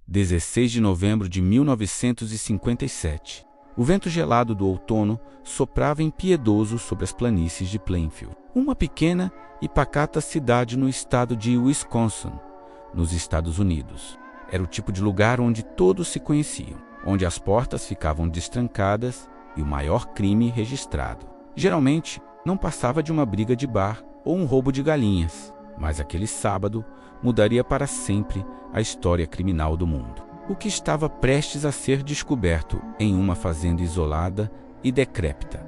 16 de novembro de 1957. O vento gelado do outono soprava impiedoso sobre as planícies de Plainfield, uma pequena e pacata cidade no estado de Wisconsin, nos Estados Unidos. Era o tipo de lugar onde todos se conheciam, onde as portas ficavam destrancadas e o maior crime registrado. Geralmente, não passava de uma briga de bar ou um roubo de galinhas, mas aquele sábado mudaria para sempre a história criminal do mundo. O que estava prestes a ser descoberto em uma fazenda isolada e decrépita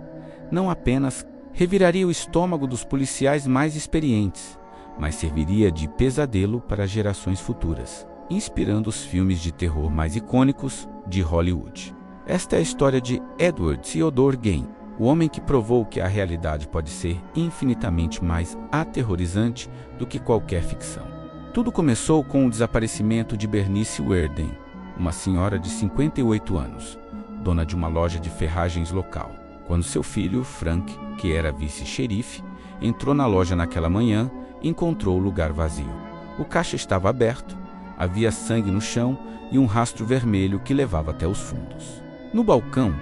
não apenas reviraria o estômago dos policiais mais experientes, mas serviria de pesadelo para gerações futuras, inspirando os filmes de terror mais icônicos de Hollywood. Esta é a história de Edward Theodore Gain, o homem que provou que a realidade pode ser infinitamente mais aterrorizante do que qualquer ficção. Tudo começou com o desaparecimento de Bernice Werden, uma senhora de 58 anos, dona de uma loja de ferragens local, quando seu filho, Frank, que era vice-xerife, entrou na loja naquela manhã e encontrou o lugar vazio. O caixa estava aberto, havia sangue no chão e um rastro vermelho que levava até os fundos. No balcão,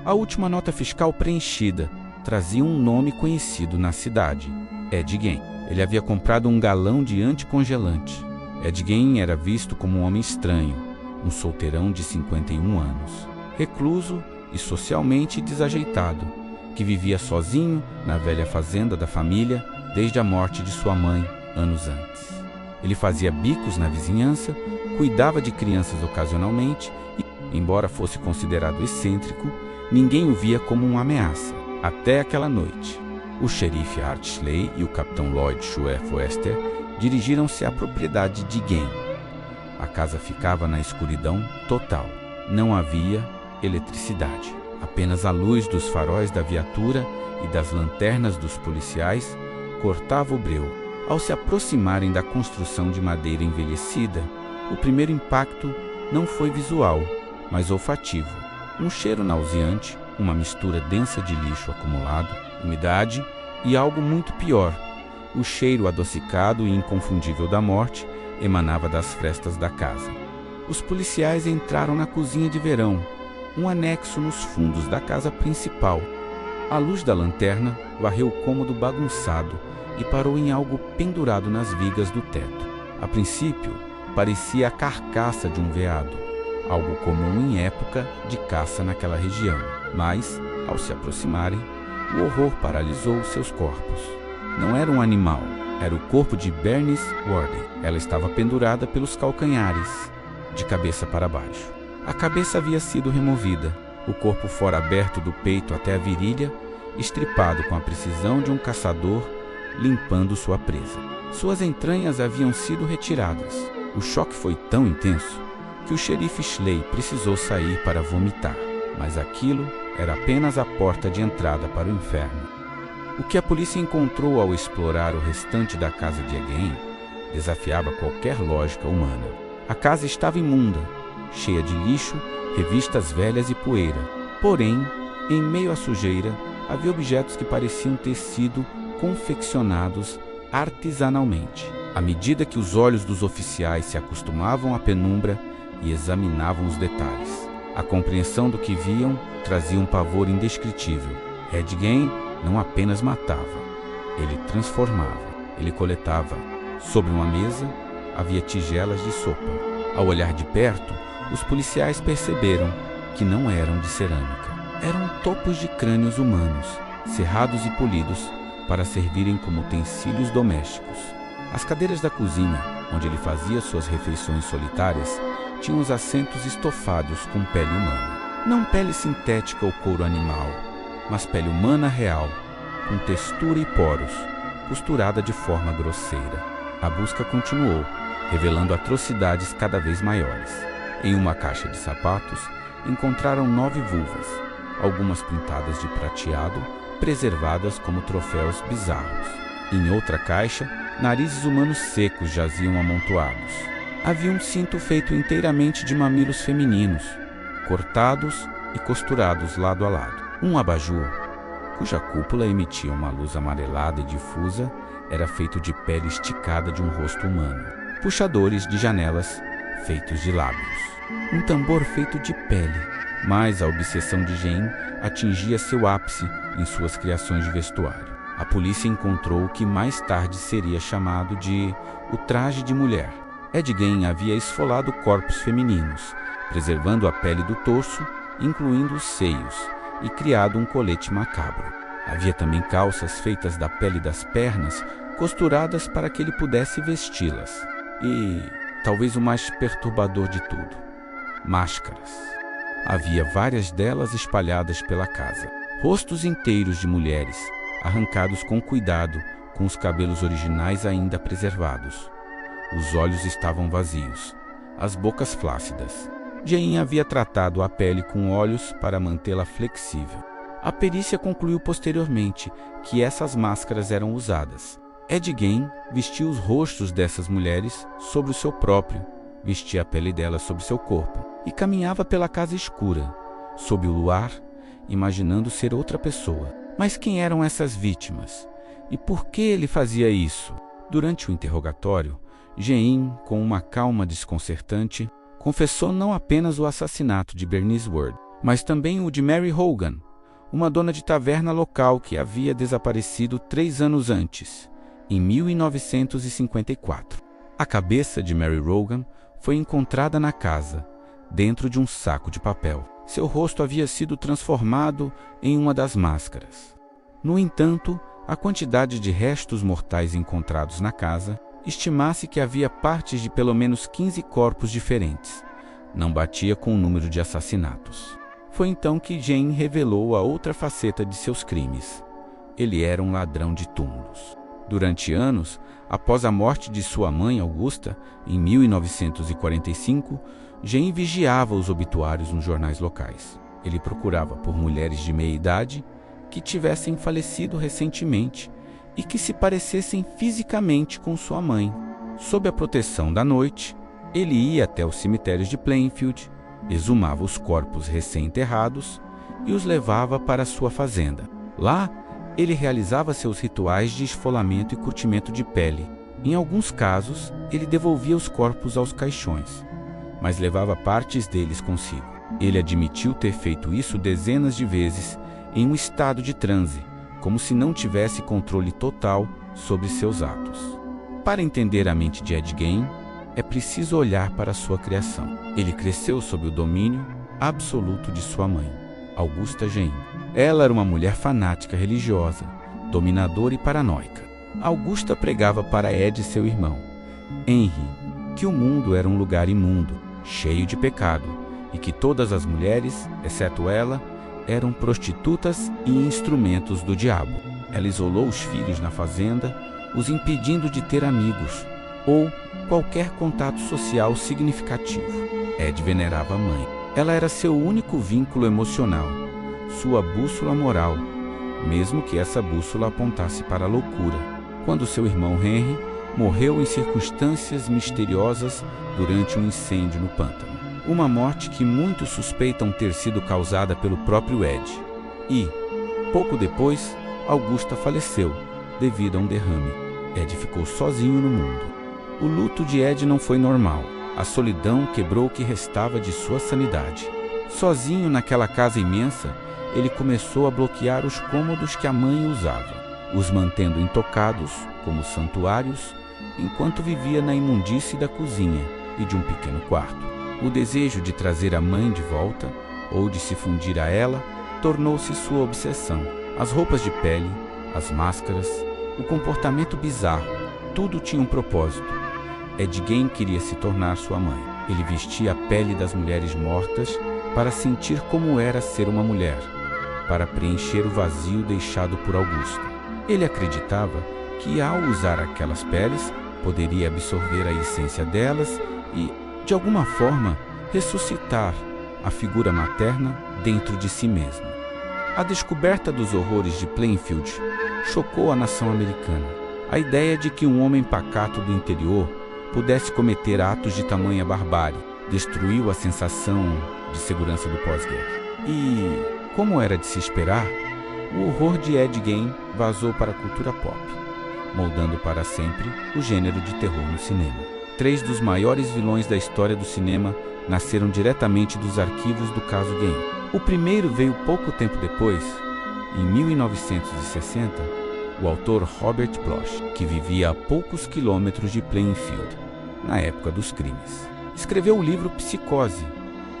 a última nota fiscal preenchida trazia um nome conhecido na cidade: Ed Gein. Ele havia comprado um galão de anticongelante. Ed Gein era visto como um homem estranho, um solteirão de 51 anos, recluso e socialmente desajeitado, que vivia sozinho na velha fazenda da família desde a morte de sua mãe, anos antes. Ele fazia bicos na vizinhança, cuidava de crianças ocasionalmente e, embora fosse considerado excêntrico, ninguém o via como uma ameaça, até aquela noite. O xerife Art Schley e o capitão Lloyd Schwerfester dirigiram-se à propriedade de Gein. A casa ficava na escuridão total. Não havia eletricidade. Apenas a luz dos faróis da viatura e das lanternas dos policiais cortava o breu. Ao se aproximarem da construção de madeira envelhecida, o primeiro impacto não foi visual, mas olfativo. Um cheiro nauseante, uma mistura densa de lixo acumulado, umidade e algo muito pior. O cheiro adocicado e inconfundível da morte emanava das frestas da casa. Os policiais entraram na cozinha de verão, um anexo nos fundos da casa principal. A luz da lanterna varreu o cômodo bagunçado e parou em algo pendurado nas vigas do teto. A princípio, parecia a carcaça de um veado, algo comum em época de caça naquela região. Mas, ao se aproximarem, o horror paralisou seus corpos. Não era um animal, era o corpo de Bernice Worden. Ela estava pendurada pelos calcanhares, de cabeça para baixo. A cabeça havia sido removida, o corpo fora aberto do peito até a virilha, estripado com a precisão de um caçador limpando sua presa. Suas entranhas haviam sido retiradas. O choque foi tão intenso que o xerife Schley precisou sair para vomitar, mas aquilo era apenas a porta de entrada para o inferno. O que a polícia encontrou ao explorar o restante da casa de Gein desafiava qualquer lógica humana. A casa estava imunda, cheia de lixo, revistas velhas e poeira. Porém, em meio à sujeira, havia objetos que pareciam ter sido confeccionados artesanalmente. À medida que os olhos dos oficiais se acostumavam à penumbra e examinavam os detalhes, a compreensão do que viam trazia um pavor indescritível. Ed Gein não apenas matava, ele transformava, ele coletava. Sobre uma mesa havia tigelas de sopa. Ao olhar de perto, os policiais perceberam que não eram de cerâmica. Eram topos de crânios humanos, serrados e polidos para servirem como utensílios domésticos. As cadeiras da cozinha, onde ele fazia suas refeições solitárias, tinham os assentos estofados com pele humana. Não pele sintética ou couro animal, mas pele humana real, com textura e poros, costurada de forma grosseira. A busca continuou, revelando atrocidades cada vez maiores. Em uma caixa de sapatos, encontraram 9 vulvas, algumas pintadas de prateado, preservadas como troféus bizarros. Em outra caixa, narizes humanos secos jaziam amontoados. Havia um cinto feito inteiramente de mamilos femininos, cortados e costurados lado a lado. Um abajur, cuja cúpula emitia uma luz amarelada e difusa, era feito de pele esticada de um rosto humano. Puxadores de janelas feitos de lábios. Um tambor feito de pele. Mas a obsessão de Jane atingia seu ápice em suas criações de vestuário. A polícia encontrou o que mais tarde seria chamado de o traje de mulher. Ed Gein havia esfolado corpos femininos, preservando a pele do torso, incluindo os seios, e criado um colete macabro. Havia também calças feitas da pele das pernas, costuradas para que ele pudesse vesti-las. E, talvez o mais perturbador de tudo, máscaras. Havia várias delas espalhadas pela casa. Rostos inteiros de mulheres, arrancados com cuidado, com os cabelos originais ainda preservados. Os olhos estavam vazios, as bocas flácidas. Jane havia tratado a pele com óleos para mantê-la flexível. A perícia concluiu posteriormente que essas máscaras eram usadas. Ed Gein vestia os rostos dessas mulheres sobre o seu próprio, vestia a pele delas sobre seu corpo e caminhava pela casa escura, sob o luar, imaginando ser outra pessoa. Mas quem eram essas vítimas? E por que ele fazia isso? Durante o interrogatório, Jean, com uma calma desconcertante, confessou não apenas o assassinato de Bernice Ward, mas também o de Mary Hogan, uma dona de taverna local que havia desaparecido 3 anos antes, em 1954. A cabeça de Mary Hogan foi encontrada na casa, dentro de um saco de papel. Seu rosto havia sido transformado em uma das máscaras. No entanto, a quantidade de restos mortais encontrados na casa estima-se que havia partes de pelo menos 15 corpos diferentes. Não batia com o número de assassinatos. Foi então que Jane revelou a outra faceta de seus crimes. Ele era um ladrão de túmulos. Durante anos, após a morte de sua mãe, Augusta, em 1945, Jane vigiava os obituários nos jornais locais. Ele procurava por mulheres de meia-idade que tivessem falecido recentemente e que se parecessem fisicamente com sua mãe. Sob a proteção da noite, ele ia até os cemitérios de Plainfield, exumava os corpos recém-enterrados e os levava para sua fazenda. Lá, ele realizava seus rituais de esfolamento e curtimento de pele. Em alguns casos, ele devolvia os corpos aos caixões, mas levava partes deles consigo. Ele admitiu ter feito isso dezenas de vezes em um estado de transe, como se não tivesse controle total sobre seus atos. Para entender a mente de Ed Gein, é preciso olhar para sua criação. Ele cresceu sob o domínio absoluto de sua mãe, Augusta Gein. Ela era uma mulher fanática religiosa, dominadora e paranoica. Augusta pregava para Ed, seu irmão, Henry, que o mundo era um lugar imundo, cheio de pecado, e que todas as mulheres, exceto ela, eram prostitutas e instrumentos do diabo. Ela isolou os filhos na fazenda, os impedindo de ter amigos ou qualquer contato social significativo. Ed venerava a mãe. Ela era seu único vínculo emocional, sua bússola moral, mesmo que essa bússola apontasse para a loucura. Quando seu irmão Henry morreu em circunstâncias misteriosas durante um incêndio no pântano. Uma morte que muitos suspeitam ter sido causada pelo próprio Ed. E, pouco depois, Augusta faleceu devido a um derrame. Ed ficou sozinho no mundo. O luto de Ed não foi normal. A solidão quebrou o que restava de sua sanidade. Sozinho naquela casa imensa, ele começou a bloquear os cômodos que a mãe usava, os mantendo intocados como santuários, enquanto vivia na imundície da cozinha e de um pequeno quarto. O desejo de trazer a mãe de volta, ou de se fundir a ela, tornou-se sua obsessão. As roupas de pele, as máscaras, o comportamento bizarro, tudo tinha um propósito. Ed Gein queria se tornar sua mãe. Ele vestia a pele das mulheres mortas para sentir como era ser uma mulher, para preencher o vazio deixado por Augusta. Ele acreditava que, ao usar aquelas peles, poderia absorver a essência delas e, de alguma forma, ressuscitar a figura materna dentro de si mesmo. A descoberta dos horrores de Plainfield chocou a nação americana. A ideia de que um homem pacato do interior pudesse cometer atos de tamanha barbárie destruiu a sensação de segurança do pós-guerra. E, como era de se esperar, o horror de Ed Gein vazou para a cultura pop, moldando para sempre o gênero de terror no cinema. 3 dos maiores vilões da história do cinema nasceram diretamente dos arquivos do caso Game. O primeiro veio pouco tempo depois, em 1960, o autor Robert Bloch, que vivia a poucos quilômetros de Plainfield, na época dos crimes. Escreveu o livro Psicose,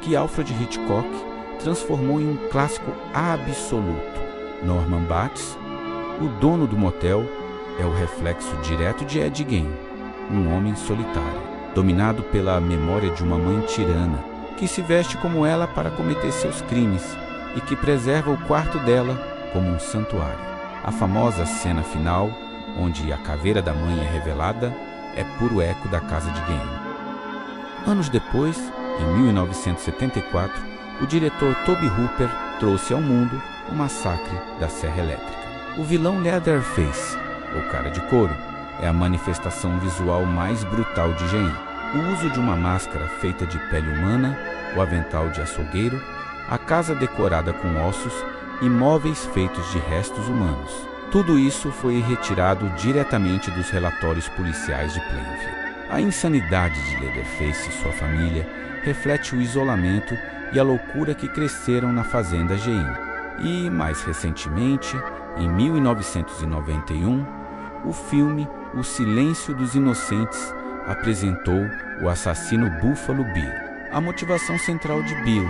que Alfred Hitchcock transformou em um clássico absoluto. Norman Bates, o dono do motel, é o reflexo direto de Ed Gein, um homem solitário, dominado pela memória de uma mãe tirana, que se veste como ela para cometer seus crimes e que preserva o quarto dela como um santuário. A famosa cena final, onde a caveira da mãe é revelada, é puro eco da casa de Gein. Anos depois, em 1974, o diretor Tobe Hooper trouxe ao mundo o Massacre da Serra Elétrica. O vilão Leatherface, ou Cara de Couro, é a manifestação visual mais brutal de Gein. O uso de uma máscara feita de pele humana, o avental de açougueiro, a casa decorada com ossos e móveis feitos de restos humanos. Tudo isso foi retirado diretamente dos relatórios policiais de Plainfield. A insanidade de Leatherface e sua família reflete o isolamento e a loucura que cresceram na fazenda Gein. E, mais recentemente, em 1991, o filme O Silêncio dos Inocentes apresentou o assassino Buffalo Bill. A motivação central de Bill: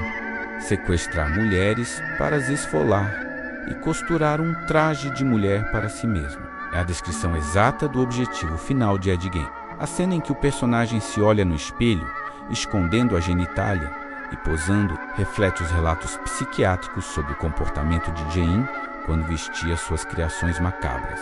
sequestrar mulheres para as esfolar e costurar um traje de mulher para si mesmo. É a descrição exata do objetivo final de Ed Gein. A cena em que o personagem se olha no espelho, escondendo a genitália e posando, reflete os relatos psiquiátricos sobre o comportamento de Gein quando vestia suas criações macabras.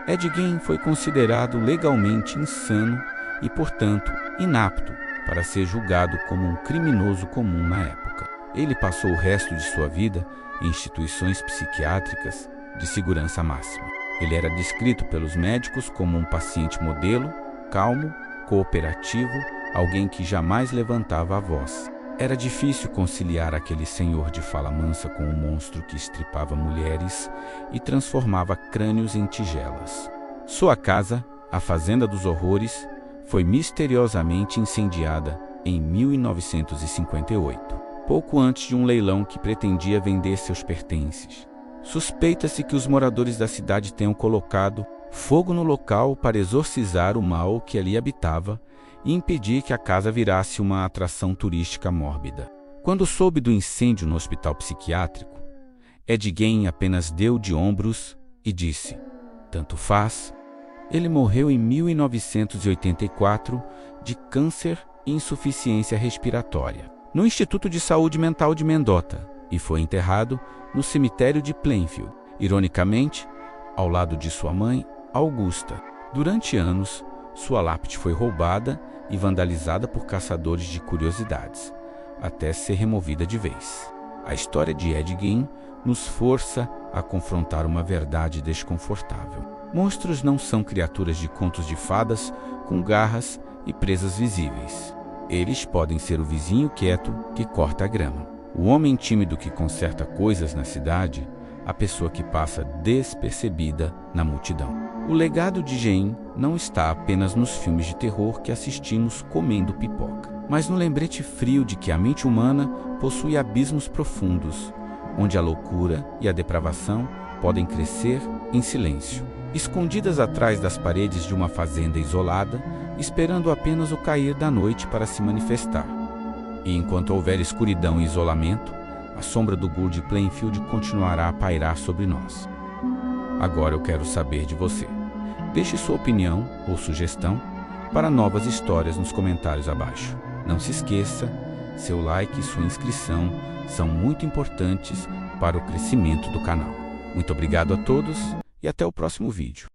Ed Gein foi considerado legalmente insano e, portanto, inapto para ser julgado como um criminoso comum na época. Ele passou o resto de sua vida em instituições psiquiátricas de segurança máxima. Ele era descrito pelos médicos como um paciente modelo, calmo, cooperativo, alguém que jamais levantava a voz. Era difícil conciliar aquele senhor de fala mansa com um monstro que estripava mulheres e transformava crânios em tigelas. Sua casa, a Fazenda dos Horrores, foi misteriosamente incendiada em 1958, pouco antes de um leilão que pretendia vender seus pertences. Suspeita-se que os moradores da cidade tenham colocado fogo no local para exorcizar o mal que ali habitava e impedir que a casa virasse uma atração turística mórbida. Quando soube do incêndio no hospital psiquiátrico, Ed Gein apenas deu de ombros e disse: "Tanto faz." Ele morreu em 1984 de câncer e insuficiência respiratória no Instituto de Saúde Mental de Mendota e foi enterrado no cemitério de Plainfield, ironicamente, ao lado de sua mãe, Augusta. Durante anos, sua lápide foi roubada e vandalizada por caçadores de curiosidades, até ser removida de vez. A história de Ed Gein nos força a confrontar uma verdade desconfortável. Monstros não são criaturas de contos de fadas com garras e presas visíveis. Eles podem ser o vizinho quieto que corta a grama, o homem tímido que conserta coisas na cidade, a pessoa que passa despercebida na multidão. O legado de Gein não está apenas nos filmes de terror que assistimos comendo pipoca, mas no lembrete frio de que a mente humana possui abismos profundos, onde a loucura e a depravação podem crescer em silêncio, escondidas atrás das paredes de uma fazenda isolada, esperando apenas o cair da noite para se manifestar. E enquanto houver escuridão e isolamento, a sombra do Ghoul de Plainfield continuará a pairar sobre nós. Agora eu quero saber de você. Deixe sua opinião ou sugestão para novas histórias nos comentários abaixo. Não se esqueça, seu like e sua inscrição são muito importantes para o crescimento do canal. Muito obrigado a todos e até o próximo vídeo.